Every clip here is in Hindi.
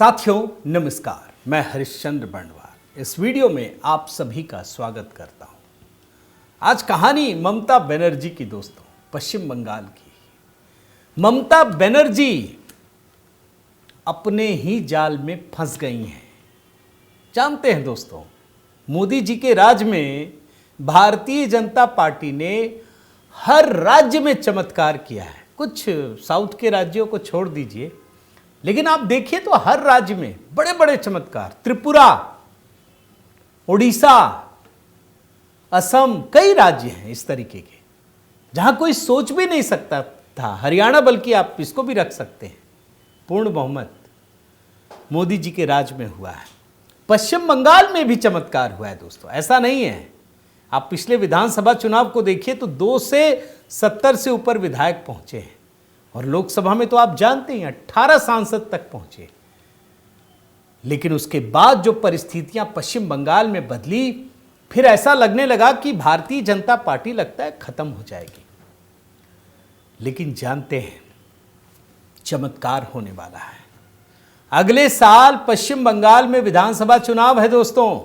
साथियों नमस्कार, मैं हरिश्चंद्र बंडवार इस वीडियो में आप सभी का स्वागत करता हूं। आज कहानी ममता बनर्जी की दोस्तों, पश्चिम बंगाल की। ममता बनर्जी अपने ही जाल में फंस गई हैं। जानते हैं दोस्तों, मोदी जी के राज में भारतीय जनता पार्टी ने हर राज्य में चमत्कार किया है। कुछ साउथ के राज्यों को छोड़ दीजिए, लेकिन आप देखिए तो हर राज्य में बड़े बड़े चमत्कार। त्रिपुरा, उड़ीसा, असम, कई राज्य हैं इस तरीके के जहां कोई सोच भी नहीं सकता था। हरियाणा, बल्कि आप इसको भी रख सकते हैं, पूर्ण बहुमत मोदी जी के राज में हुआ है। पश्चिम बंगाल में भी चमत्कार हुआ है दोस्तों, ऐसा नहीं है। आप पिछले विधानसभा चुनाव को देखिए तो 2 से 70 से ऊपर विधायक पहुंचे हैं, और लोकसभा में तो आप जानते हैं 18 सांसद तक पहुंचे। लेकिन उसके बाद जो परिस्थितियां पश्चिम बंगाल में बदली, फिर ऐसा लगने लगा कि भारतीय जनता पार्टी लगता है खत्म हो जाएगी। लेकिन जानते हैं, चमत्कार होने वाला है। अगले साल पश्चिम बंगाल में विधानसभा चुनाव है दोस्तों,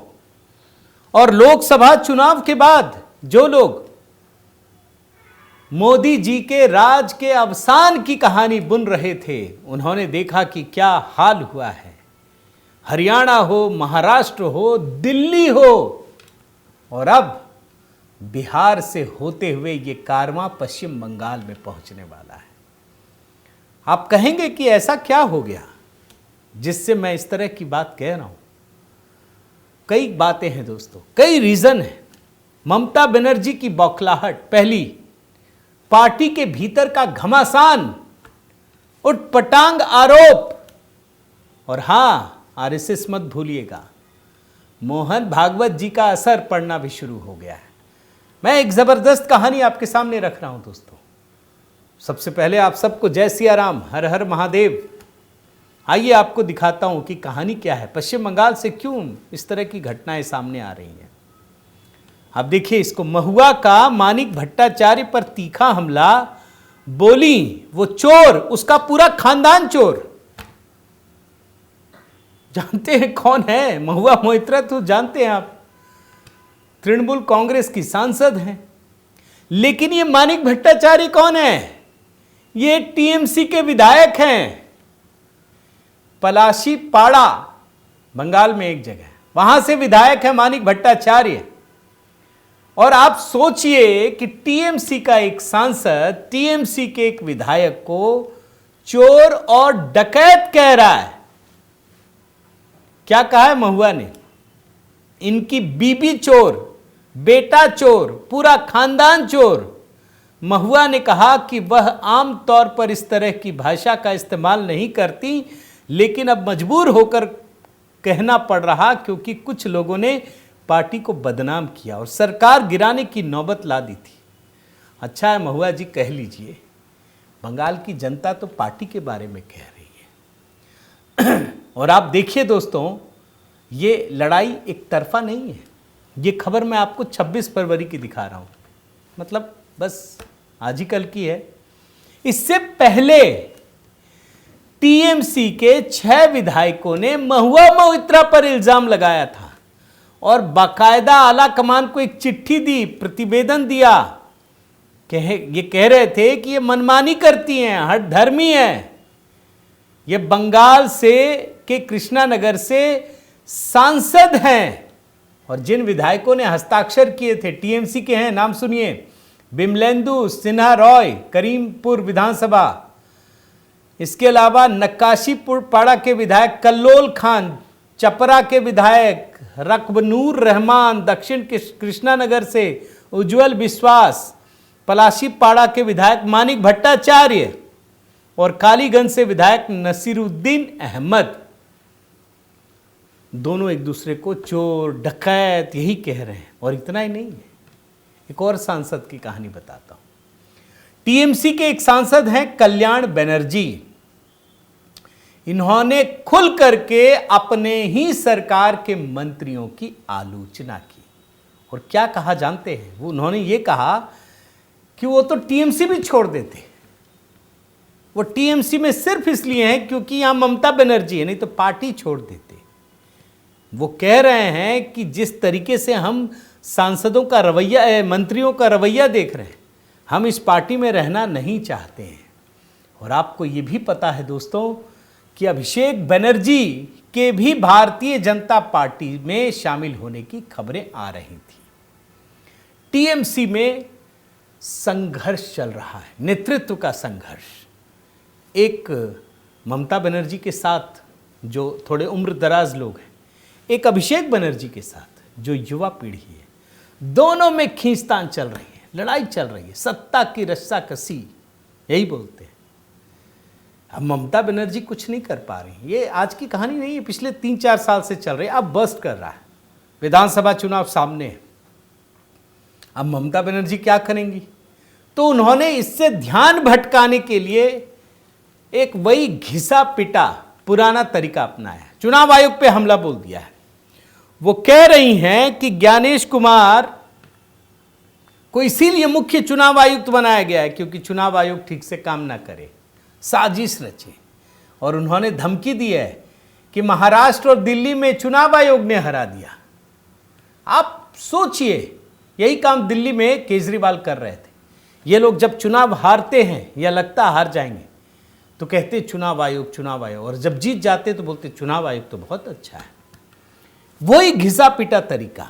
और लोकसभा चुनाव के बाद जो लोग मोदी जी के राज के अवसान की कहानी बुन रहे थे, उन्होंने देखा कि क्या हाल हुआ है। हरियाणा हो, महाराष्ट्र हो, दिल्ली हो, और अब बिहार से होते हुए ये कारवां पश्चिम बंगाल में पहुंचने वाला है। आप कहेंगे कि ऐसा क्या हो गया जिससे मैं इस तरह की बात कह रहा हूं? कई बातें हैं दोस्तों, कई रीजन है। ममता बनर्जी की बौखलाहट, पहली, पार्टी के भीतर का घमासान, उटपटांग आरोप, और हां, आरएसएस मत भूलिएगा, मोहन भागवत जी का असर पड़ना भी शुरू हो गया है। मैं एक जबरदस्त कहानी आपके सामने रख रहा हूं दोस्तों। सबसे पहले आप सबको जय सिया राम, हर हर महादेव। आइए आपको दिखाता हूं कि कहानी क्या है, पश्चिम बंगाल से क्यों इस तरह की घटनाएं सामने आ रही हैं। अब देखिए इसको। महुआ का मानिक भट्टाचार्य पर तीखा हमला, बोली वो चोर, उसका पूरा खानदान चोर। जानते हैं कौन है महुआ मोइत्रा? तो जानते हैं आप, तृणमूल कांग्रेस की सांसद हैं। लेकिन ये मानिक भट्टाचार्य कौन है? ये टीएमसी के विधायक हैं। पलाशी पाड़ा, बंगाल में एक जगह, वहां से विधायक है मानिक भट्टाचार्य। और आप सोचिए कि टीएमसी का एक सांसद टीएमसी के एक विधायक को चोर और डकैत कह रहा है। क्या कहा है महुआ ने? इनकी बीबी चोर, बेटा चोर, पूरा खानदान चोर। महुआ ने कहा कि वह आम तौर पर इस तरह की भाषा का इस्तेमाल नहीं करती, लेकिन अब मजबूर होकर कहना पड़ रहा क्योंकि कुछ लोगों ने पार्टी को बदनाम किया और सरकार गिराने की नौबत ला दी थी। अच्छा है महुआ जी, कह लीजिए, बंगाल की जनता तो पार्टी के बारे में कह रही है। और आप देखिए दोस्तों, ये लड़ाई एक तरफा नहीं है। ये खबर मैं आपको 26 फरवरी की दिखा रहा हूँ, मतलब बस आज ही कल की है। इससे पहले टीएमसी के 6 विधायकों ने महुआ मोइत्रा पर इल्जाम लगाया था और बाकायदा आला कमान को एक चिट्ठी दी, प्रतिवेदन दिया। ये कह रहे थे कि ये मनमानी करती हैं, हठधर्मी हैं। ये बंगाल से के कृष्णानगर से सांसद हैं। और जिन विधायकों ने हस्ताक्षर किए थे टीएमसी के हैं, नाम सुनिए, बिमलेंदु सिन्हा रॉय, करीमपुर विधानसभा। इसके अलावा नक्काशीपुर पाड़ा के विधायक कल्लोल खान, चपरा के विधायक रकबनूर रहमान, दक्षिण कृष्णानगर से उज्जवल विश्वास, पलाशी पाड़ा के विधायक मानिक भट्टाचार्य, और कालीगंज से विधायक नसीरुद्दीन अहमद। दोनों एक दूसरे को चोर, डकैत यही कह रहे हैं। और इतना ही नहीं है, एक और सांसद की कहानी बताता हूं। टीएमसी के एक सांसद हैं कल्याण बनर्जी। इन्होंने खुल करके अपने ही सरकार के मंत्रियों की आलोचना की। और क्या कहा जानते हैं? उन्होंने ये कहा कि वो तो टीएमसी भी छोड़ देते, वो टीएमसी में सिर्फ इसलिए हैं क्योंकि यहां ममता बनर्जी है, नहीं तो पार्टी छोड़ देते। वो कह रहे हैं कि जिस तरीके से हम सांसदों का रवैया, मंत्रियों का रवैया देख रहे हैं, हम इस पार्टी में रहना नहीं चाहते हैं। और आपको ये भी पता है दोस्तों कि अभिषेक बनर्जी के भी भारतीय जनता पार्टी में शामिल होने की खबरें आ रही थी। टीएमसी में संघर्ष चल रहा है, नेतृत्व का संघर्ष। एक ममता बनर्जी के साथ जो थोड़े उम्र दराज लोग हैं, एक अभिषेक बनर्जी के साथ जो युवा पीढ़ी है, दोनों में खींचतान चल रही है, लड़ाई चल रही है, सत्ता की रस्साकसी, यही बोलते हैं। अब ममता बनर्जी कुछ नहीं कर पा रही, ये आज की कहानी नहीं है, पिछले 3-4 साल से चल रही है। अब बर्स्ट कर रहा है, विधानसभा चुनाव सामने है। अब ममता बनर्जी क्या करेंगी? तो उन्होंने इससे ध्यान भटकाने के लिए एक वही घिसा पिटा पुराना तरीका अपनाया है, चुनाव आयोग पे हमला बोल दिया है। वो कह रही हैं कि ज्ञानेश कुमार को इसीलिए मुख्य चुनाव आयुक्त बनाया गया है क्योंकि चुनाव आयोग ठीक से काम ना करे, साजिश रचे। और उन्होंने धमकी दी है कि महाराष्ट्र और दिल्ली में चुनाव आयोग ने हरा दिया। आप सोचिए, यही काम दिल्ली में केजरीवाल कर रहे थे। ये लोग जब चुनाव हारते हैं या लगता हार जाएंगे तो कहते चुनाव आयोग, चुनाव आयोग, और जब जीत जाते तो बोलते चुनाव आयोग तो बहुत अच्छा है। वही घिसा पिटा तरीका।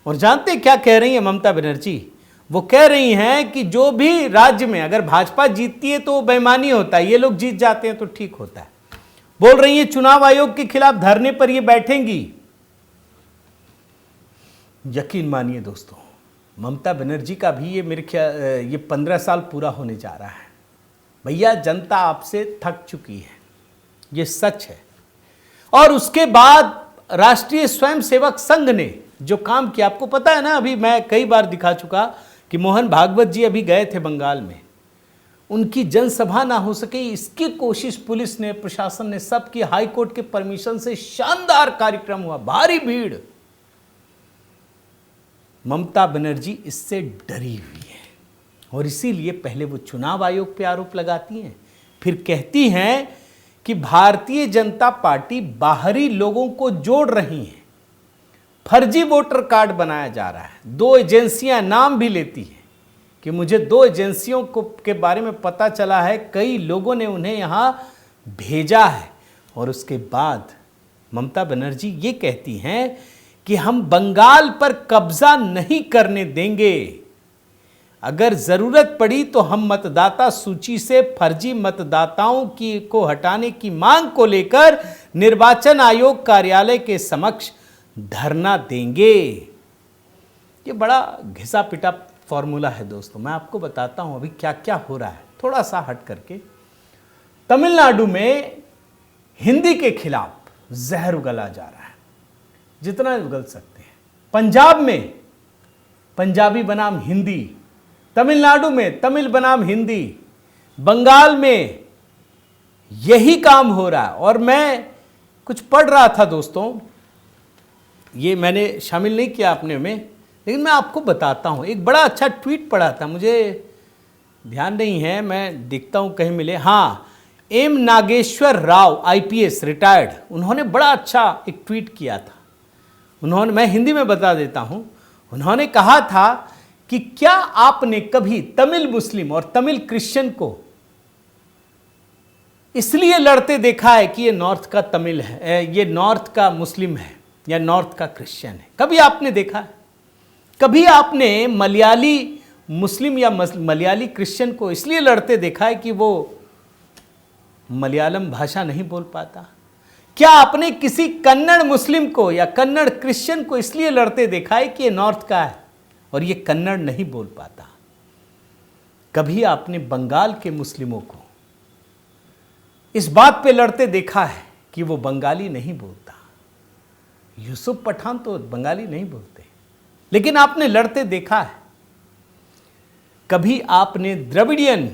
और जानते क्या कह रही है ममता बनर्जी? वो कह रही हैं कि जो भी राज्य में अगर भाजपा जीतती है तो बेईमानी होता है, ये लोग जीत जाते हैं तो ठीक होता है। बोल रही है चुनाव आयोग के खिलाफ धरने पर ये बैठेंगी। यकीन मानिए दोस्तों, ममता बनर्जी का भी ये मेरे ख्याल ये 15 साल पूरा होने जा रहा है। भैया जनता आपसे थक चुकी है, ये सच है। और उसके बाद राष्ट्रीय स्वयंसेवक संघ ने जो काम किया, आपको पता है ना, अभी मैं कई बार दिखा चुका कि मोहन भागवत जी अभी गए थे बंगाल में, उनकी जनसभा ना हो सके इसकी कोशिश पुलिस ने, प्रशासन ने सब की। हाईकोर्ट के परमिशन से शानदार कार्यक्रम हुआ, भारी भीड़। ममता बनर्जी इससे डरी हुई है और इसीलिए पहले वो चुनाव आयोग पे आरोप लगाती हैं, फिर कहती हैं कि भारतीय जनता पार्टी बाहरी लोगों को जोड़ रही है, फर्जी वोटर कार्ड बनाया जा रहा है। 2 एजेंसियां नाम भी लेती हैं कि मुझे 2 एजेंसियों के बारे में पता चला है, कई लोगों ने उन्हें यहां भेजा है। और उसके बाद ममता बनर्जी ये कहती हैं कि हम बंगाल पर कब्जा नहीं करने देंगे, अगर जरूरत पड़ी तो हम मतदाता सूची से फर्जी मतदाताओं को हटाने की मांग को लेकर निर्वाचन आयोग कार्यालय के समक्ष धरना देंगे। ये बड़ा घिसा पिटा फॉर्मूला है दोस्तों। मैं आपको बताता हूं अभी क्या क्या हो रहा है, थोड़ा सा हट करके। तमिलनाडु में हिंदी के खिलाफ जहर उगला जा रहा है, जितना उगल सकते हैं। पंजाब में पंजाबी बनाम हिंदी, तमिलनाडु में तमिल बनाम हिंदी, बंगाल में यही काम हो रहा है। और मैं कुछ पढ़ रहा था दोस्तों, ये मैंने शामिल नहीं किया अपने में, लेकिन मैं आपको बताता हूँ। एक बड़ा अच्छा ट्वीट पढ़ा था, मुझे ध्यान नहीं है, मैं देखता हूँ कहीं मिले। हाँ, M Nageswara Rao IPS retired, उन्होंने बड़ा अच्छा एक ट्वीट किया था। उन्होंने, मैं हिंदी में बता देता हूँ, उन्होंने कहा था कि क्या आपने कभी तमिल मुस्लिम और तमिल क्रिश्चियन को इसलिए लड़ते देखा है कि ये नॉर्थ का तमिल है, ये नॉर्थ का मुस्लिम है या नॉर्थ का क्रिश्चियन है? कभी आपने देखा है? कभी आपने मलयाली मुस्लिम या मलयाली क्रिश्चियन को इसलिए लड़ते देखा है कि वो मलयालम भाषा नहीं बोल पाता? क्या आपने किसी कन्नड़ मुस्लिम को या कन्नड़ क्रिश्चियन को इसलिए लड़ते देखा है कि ये नॉर्थ का है और ये कन्नड़ नहीं बोल पाता? कभी आपने बंगाल के मुस्लिमों को इस बात पे लड़ते देखा है कि वो बंगाली नहीं बोलता? यूसुफ पठान तो बंगाली नहीं बोलते, लेकिन आपने लड़ते देखा है। कभी आपने द्रविडियन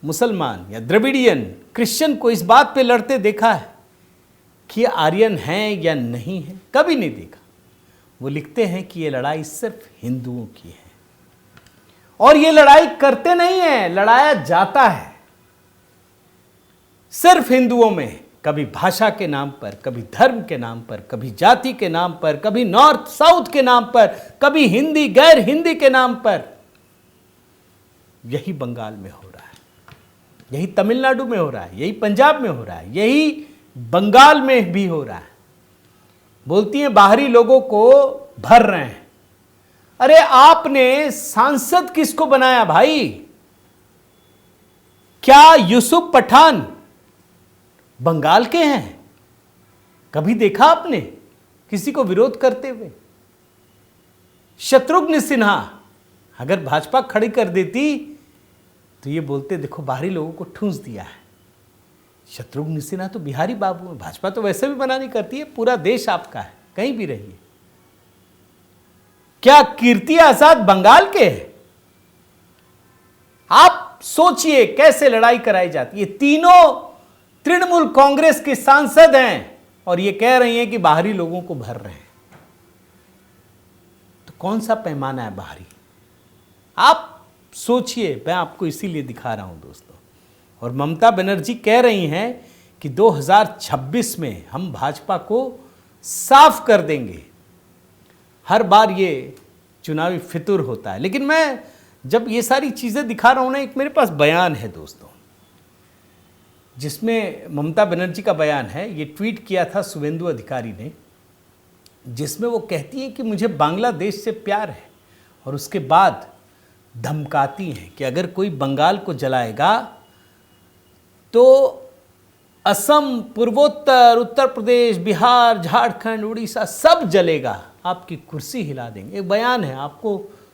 मुसलमान या द्रविडियन क्रिश्चियन को इस बात पे लड़ते देखा है कि ये आर्यन हैं या नहीं है? कभी नहीं देखा। वो लिखते हैं कि ये लड़ाई सिर्फ हिंदुओं की है, और ये लड़ाई करते नहीं है, लड़ाया जाता है। सिर्फ हिंदुओं में कभी भाषा के नाम पर, कभी धर्म के नाम पर, कभी जाति के नाम पर, कभी नॉर्थ साउथ के नाम पर, कभी हिंदी गैर हिंदी के नाम पर। यही बंगाल में हो रहा है, यही तमिलनाडु में हो रहा है, यही पंजाब में हो रहा है, यही बंगाल में भी हो रहा है। बोलती हैं बाहरी लोगों को भर रहे हैं। अरे आपने सांसद किसको बनाया भाई? क्या यूसुफ पठान बंगाल के हैं? कभी देखा आपने किसी को विरोध करते हुए? शत्रुघ्न सिन्हा अगर भाजपा खड़ी कर देती तो ये बोलते देखो बाहरी लोगों को ठूंस दिया है। शत्रुघ्न सिन्हा तो बिहारी बाबू है, भाजपा तो वैसे भी मना नहीं करती है, पूरा देश आपका है, कहीं भी रहिए। क्या कीर्ति आजाद बंगाल के हैं? आप सोचिए कैसे लड़ाई कराई जाती है। तीनों तृणमूल कांग्रेस के सांसद हैं और ये कह रही हैं कि बाहरी लोगों को भर रहे हैं। तो कौन सा पैमाना है बाहरी? आप सोचिए, मैं आपको इसीलिए दिखा रहा हूं दोस्तों। और ममता बनर्जी कह रही हैं कि 2026 में हम भाजपा को साफ कर देंगे। हर बार ये चुनावी फितूर होता है, लेकिन मैं जब ये सारी चीज़ें दिखा रहा हूं ना, एक मेरे पास बयान है दोस्तों, जिसमें ममता बनर्जी का बयान है। ये ट्वीट किया था शुभेंदु अधिकारी ने, जिसमें वो कहती है कि मुझे बांग्लादेश से प्यार है, और उसके बाद धमकाती हैं कि अगर कोई बंगाल को जलाएगा तो असम, पूर्वोत्तर, उत्तर प्रदेश, बिहार, झारखंड, उड़ीसा सब जलेगा, आपकी कुर्सी हिला देंगे। एक बयान है, आपको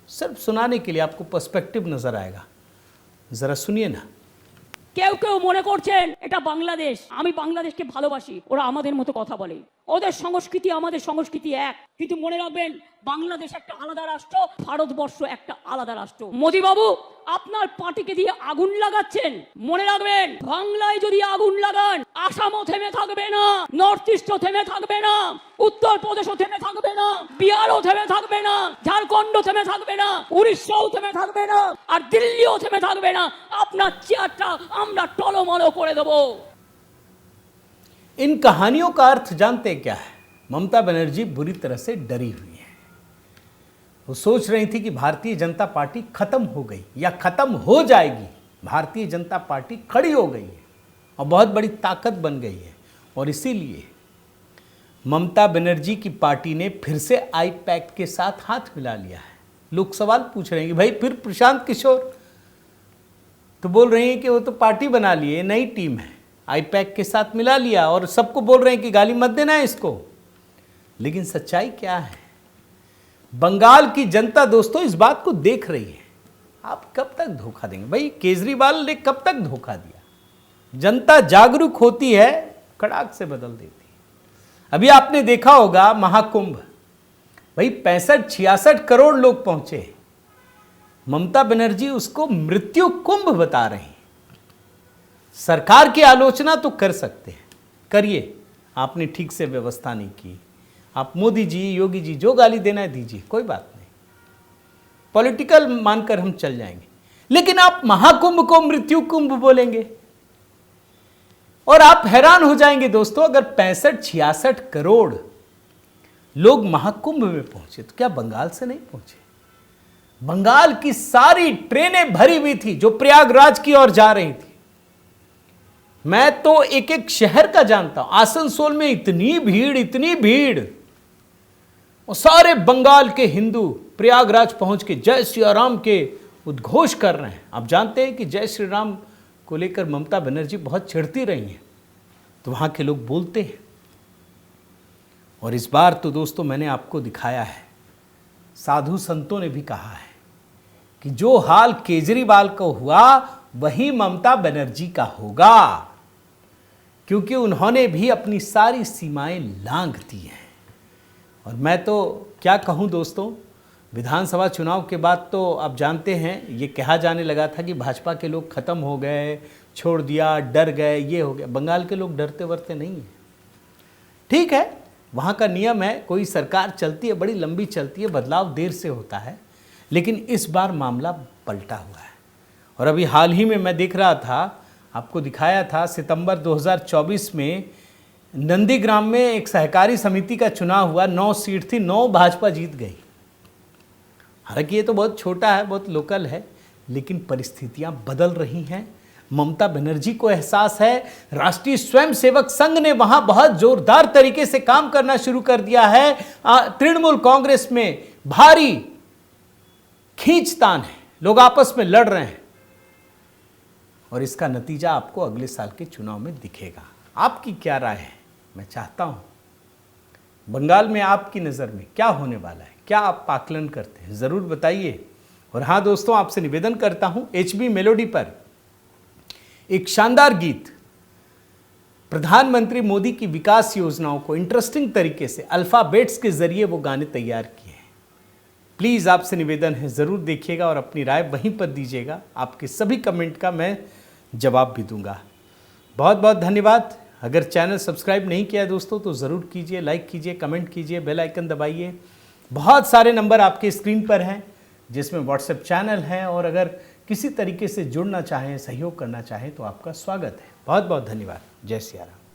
सिर्फ सुनाने के लिए, आपको पर्सपेक्टिव नजर आएगा, जरा सुनिए ना। কেউ কেউ মনে করছেন এটা বাংলাদেশ, আমি বাংলাদেশকে ভালোবাসি, ওরা আমাদের মতো কথা বলে, ওদের সংস্কৃতি আমাদের সংস্কৃতি এক। কিন্তু মনে রাখবেন বাংলাদেশ একটা আলাদা রাষ্ট্র, ভারতবর্ষ একটা আলাদা রাষ্ট্র। মোদি বাবু আপনার পার্টিকে দিয়ে আগুন লাগাচ্ছেন। মনে রাখবেন বাংলায় যদি আগুন লাগান, আসামও থেমে থাকবে না, নর্থ ইস্টও থেমে থাকবে না, উত্তর প্রদেশও থেমে থাকবে না, বিহারও থেমে থাকবে না, ঝাড়খণ্ডও থেমে থাকবে না, উড়িষ্যাও থেমে থাকবে না, আর দিল্লিও থেমে থাকবে না। আপনার চেয়ারটা আমরা টলমলো করে দেব। इन कहानियों का अर्थ जानते क्या है? ममता बनर्जी बुरी तरह से डरी हुई है। वो सोच रही थी कि भारतीय जनता पार्टी खत्म हो गई या खत्म हो जाएगी। भारतीय जनता पार्टी खड़ी हो गई है और बहुत बड़ी ताकत बन गई है, और इसीलिए ममता बनर्जी की पार्टी ने फिर से आईपैक के साथ हाथ मिला लिया है। लोग सवाल पूछ रहे हैं कि भाई फिर प्रशांत किशोर, तो बोल रहे हैं कि वो तो पार्टी बना लिए, नई टीम है, आईपैक के साथ मिला लिया, और सबको बोल रहे हैं कि गाली मत देना है इसको। लेकिन सच्चाई क्या है? बंगाल की जनता दोस्तों इस बात को देख रही है। आप कब तक धोखा देंगे भाई? केजरीवाल ने कब तक धोखा दिया? जनता जागरूक होती है, कड़ाक से बदल देती है। अभी आपने देखा होगा महाकुंभ, भाई 65-66 करोड़ लोग पहुंचे। ममता बनर्जी उसको मृत्यु कुंभ बता रही हैं। सरकार की आलोचना तो कर सकते हैं, करिए, आपने ठीक से व्यवस्था नहीं की, आप मोदी जी, योगी जी जो गाली देना है दीजिए, कोई बात नहीं, पॉलिटिकल मानकर हम चल जाएंगे। लेकिन आप महाकुंभ को मृत्यु कुंभ बोलेंगे, और आप हैरान हो जाएंगे दोस्तों, अगर 65-66 करोड़ लोग महाकुंभ में पहुंचे तो क्या बंगाल से नहीं पहुंचे? बंगाल की सारी ट्रेनें भरी हुई थी जो प्रयागराज की ओर जा रही थी। मैं तो एक एक शहर का जानता हूं, आसनसोल में इतनी भीड़, और सारे बंगाल के हिंदू प्रयागराज पहुंच के जय श्री राम के उद्घोष कर रहे हैं। आप जानते हैं कि जय श्री राम को लेकर ममता बनर्जी बहुत चिढ़ती रही हैं, तो वहां के लोग बोलते हैं। और इस बार तो दोस्तों मैंने आपको दिखाया है, साधु संतों ने भी कहा है कि जो हाल केजरीवाल को हुआ वही ममता बनर्जी का होगा, क्योंकि उन्होंने भी अपनी सारी सीमाएं लांघ दी हैं। और मैं तो क्या कहूं दोस्तों, विधानसभा चुनाव के बाद तो आप जानते हैं ये कहा जाने लगा था कि भाजपा के लोग खत्म हो गए, छोड़ दिया, डर गए, ये हो गया। बंगाल के लोग डरते वरते नहीं हैं। ठीक है, वहाँ का नियम है, कोई सरकार चलती है, बड़ी लंबी चलती है, बदलाव देर से होता है, लेकिन इस बार मामला पलटा हुआ है। और अभी हाल ही में मैं देख रहा था, आपको दिखाया था सितंबर 2024 में नंदीग्राम में एक सहकारी समिति का चुनाव हुआ, 9 सीट थी, 9 भाजपा जीत गई। हालांकि ये तो बहुत छोटा है, बहुत लोकल है, लेकिन परिस्थितियां बदल रही हैं। ममता बनर्जी को एहसास है, राष्ट्रीय स्वयंसेवक संघ ने वहां बहुत जोरदार तरीके से काम करना शुरू कर दिया है। तृणमूल कांग्रेस में भारी खींचतान है, लोग आपस में लड़ रहे हैं और इसका नतीजा आपको अगले साल के चुनाव में दिखेगा। आपकी क्या राय है? मैं चाहता हूं बंगाल में आपकी नज़र में क्या होने वाला है, क्या आप आकलन करते हैं, ज़रूर बताइए। और हाँ दोस्तों, आपसे निवेदन करता हूं, HB मेलोडी पर एक शानदार गीत प्रधानमंत्री मोदी की विकास योजनाओं को इंटरेस्टिंग तरीके से अल्फ़ाबेट्स के जरिए वो गाने तैयार किए हैं। प्लीज़ आपसे निवेदन है, ज़रूर देखिएगा और अपनी राय वहीं पर दीजिएगा। आपके सभी कमेंट का मैं जवाब भी दूंगा। बहुत बहुत धन्यवाद। अगर चैनल सब्सक्राइब नहीं किया है दोस्तों तो ज़रूर कीजिए, लाइक कीजिए, कमेंट कीजिए, बेल आइकन दबाइए। बहुत सारे नंबर आपके स्क्रीन पर हैं जिसमें व्हाट्सएप चैनल है, और अगर किसी तरीके से जुड़ना चाहें, सहयोग करना चाहें तो आपका स्वागत है। बहुत बहुत धन्यवाद। जय सिया राम।